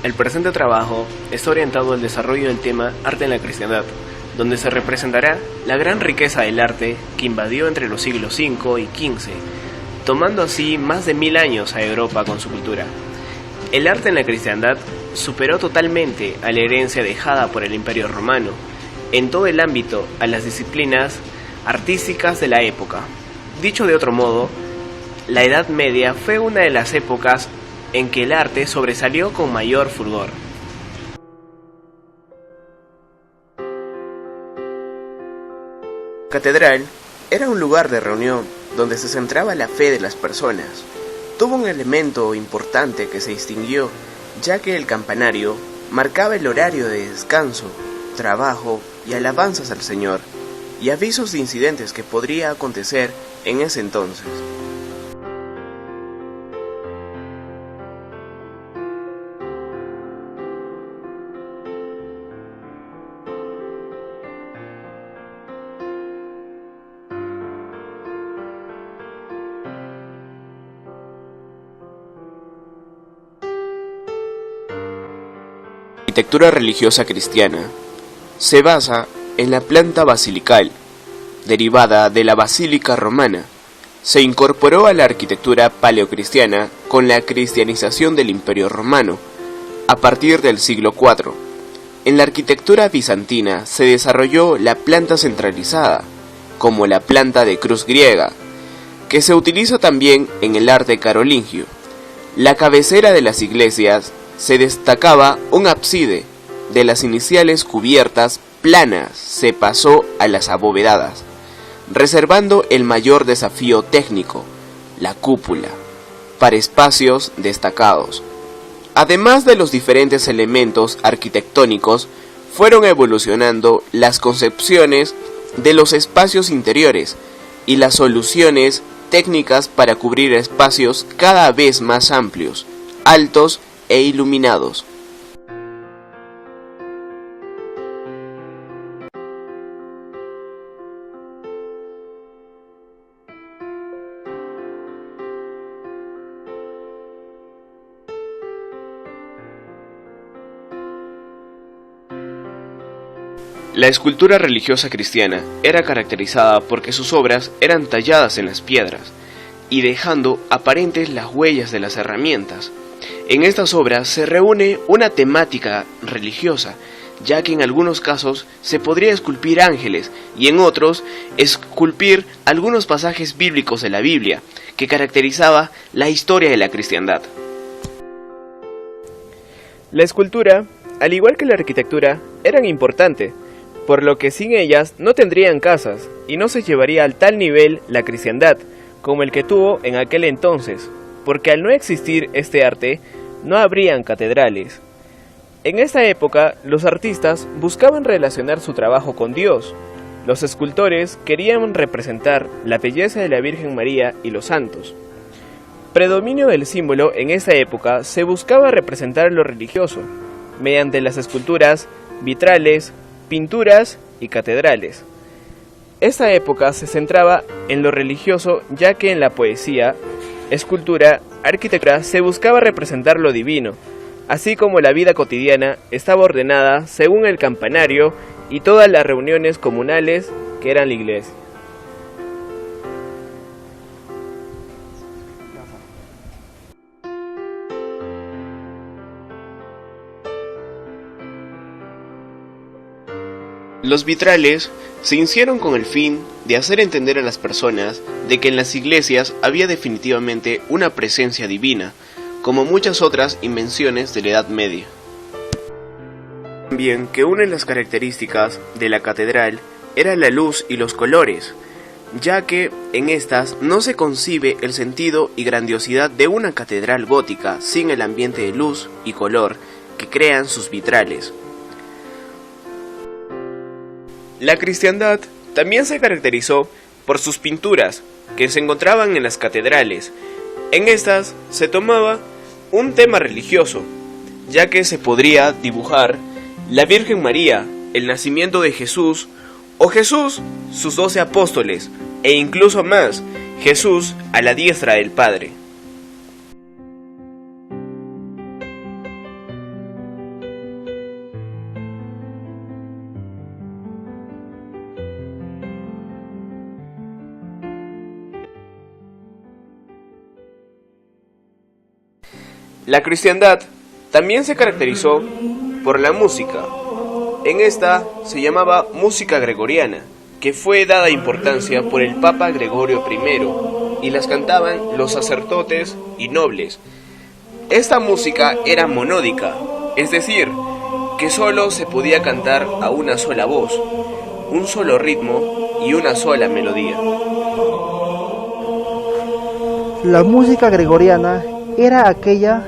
El presente trabajo está orientado al desarrollo del tema arte en la cristiandad, donde se representará la gran riqueza del arte que invadió entre los siglos V y XV, tomando así más de 1000 años a Europa con su cultura. El arte en la cristiandad superó totalmente a la herencia dejada por el Imperio Romano, en todo el ámbito a las disciplinas artísticas de la época. Dicho de otro modo, la Edad Media fue una de las épocas en que el arte sobresalió con mayor fulgor. La catedral era un lugar de reunión donde se centraba la fe de las personas. Tuvo un elemento importante que se distinguió, ya que el campanario marcaba el horario de descanso, trabajo y alabanzas al Señor, y avisos de incidentes que podría acontecer en ese entonces. La arquitectura religiosa cristiana se basa en la planta basilical, derivada de la basílica romana. Se incorporó a la arquitectura paleocristiana con la cristianización del Imperio Romano, a partir del siglo IV. En la arquitectura bizantina se desarrolló la planta centralizada, como la planta de cruz griega, que se utiliza también en el arte carolingio. La cabecera de las iglesias se destacaba un ábside. De las iniciales cubiertas planas se pasó a las abovedadas, reservando el mayor desafío técnico, la cúpula, para espacios destacados. Además de los diferentes elementos arquitectónicos, fueron evolucionando las concepciones de los espacios interiores y las soluciones técnicas para cubrir espacios cada vez más amplios, altos e iluminados. La escultura religiosa cristiana era caracterizada porque sus obras eran talladas en las piedras y dejando aparentes las huellas de las herramientas. En estas obras se reúne una temática religiosa, ya que en algunos casos se podría esculpir ángeles y en otros esculpir algunos pasajes bíblicos de la Biblia, que caracterizaba la historia de la cristiandad. La escultura, al igual que la arquitectura, eran importantes, por lo que sin ellas no tendrían casas y no se llevaría al tal nivel la cristiandad como el que tuvo en aquel entonces, porque al no existir este arte, no habrían catedrales. En esta época, los artistas buscaban relacionar su trabajo con Dios. Los escultores querían representar la belleza de la Virgen María y los santos. Predominio del símbolo en esta época se buscaba representar lo religioso, mediante las esculturas, vitrales, pinturas y catedrales. Esta época se centraba en lo religioso, ya que en la poesía, escultura, arquitectura se buscaba representar lo divino, así como la vida cotidiana estaba ordenada según el campanario y todas las reuniones comunales que eran la iglesia. Los vitrales se hicieron con el fin de hacer entender a las personas de que en las iglesias había definitivamente una presencia divina, como muchas otras invenciones de la Edad Media. También que una de las características de la catedral era la luz y los colores, ya que en estas no se concibe el sentido y grandiosidad de una catedral gótica sin el ambiente de luz y color que crean sus vitrales. La cristiandad también se caracterizó por sus pinturas, que se encontraban en las catedrales. En estas se tomaba un tema religioso, ya que se podría dibujar la Virgen María, el nacimiento de Jesús, o Jesús, sus 12 apóstoles, e incluso más, Jesús a la diestra del Padre. La cristiandad también se caracterizó por la música. En esta se llamaba música gregoriana, que fue dada importancia por el Papa Gregorio I, y las cantaban los sacerdotes y nobles. Esta música era monódica, es decir, que solo se podía cantar a una sola voz, un solo ritmo y una sola melodía. La música gregoriana era aquella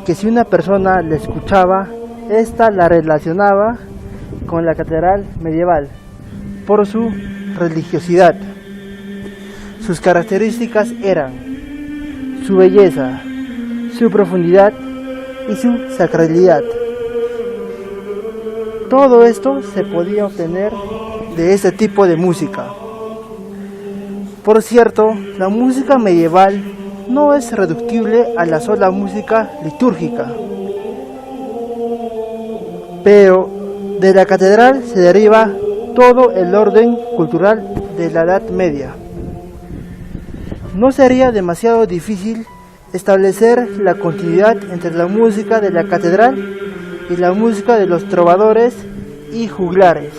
que si una persona la escuchaba, ésta la relacionaba con la catedral medieval por su religiosidad. Sus características eran su belleza, su profundidad y su sacralidad. Todo esto se podía obtener de este tipo de música. Por cierto, la música medieval no es reductible a la sola música litúrgica, pero de la catedral se deriva todo el orden cultural de la Edad Media. No sería demasiado difícil establecer la continuidad entre la música de la catedral y la música de los trovadores y juglares.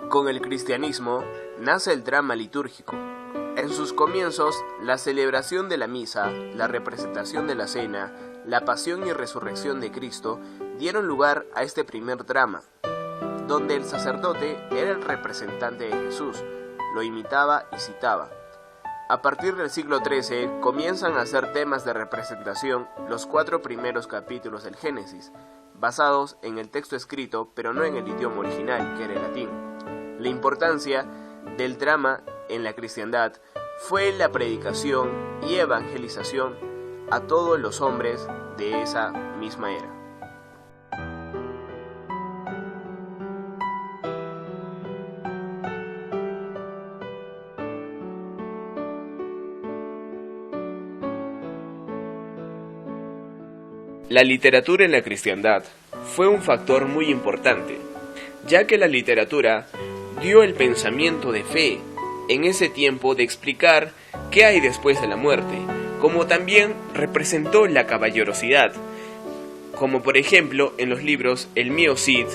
Con el cristianismo nace el drama litúrgico. En sus comienzos, la celebración de la misa, la representación de la cena, la pasión y resurrección de Cristo dieron lugar a este primer drama, donde el sacerdote era el representante de Jesús, lo imitaba y citaba. A partir del siglo XIII comienzan a ser temas de representación los 4 primeros capítulos del Génesis, basados en el texto escrito pero no en el idioma original, que era el latín. La importancia del drama en la cristiandad fue la predicación y evangelización a todos los hombres de esa misma era. La literatura en la cristiandad fue un factor muy importante, ya que la literatura dio el pensamiento de fe en ese tiempo de explicar qué hay después de la muerte, como también representó la caballerosidad, como por ejemplo en los libros El Mio Cid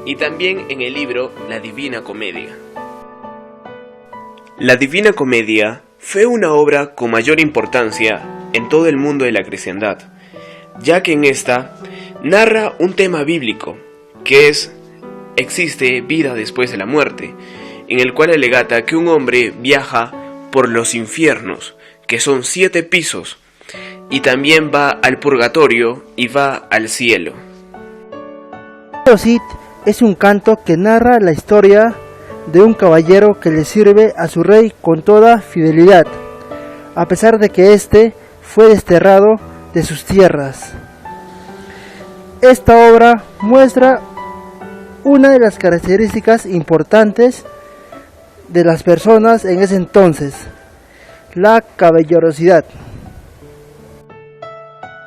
y también en el libro La Divina Comedia. La Divina Comedia fue una obra con mayor importancia en todo el mundo de la cristiandad, ya que en esta narra un tema bíblico, que es existe vida después de la muerte, en el cual alegata que un hombre viaja por los infiernos, que son 7 pisos, y también va al purgatorio y va al cielo. El Mio Cid es un canto que narra la historia de un caballero que le sirve a su rey con toda fidelidad, a pesar de que éste fue desterrado de sus tierras. Esta obra muestra una de las características importantes de las personas en ese entonces, la caballerosidad.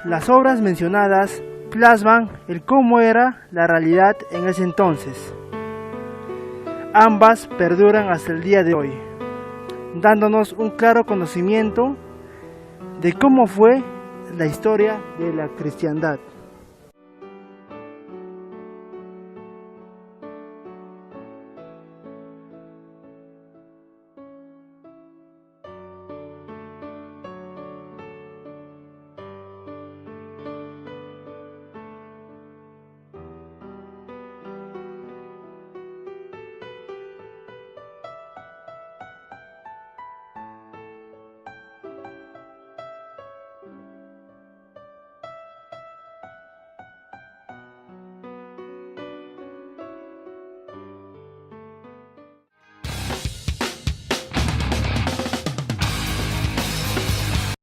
Las obras mencionadas plasman el cómo era la realidad en ese entonces. Ambas perduran hasta el día de hoy, dándonos un claro conocimiento de cómo fue la historia de la cristiandad.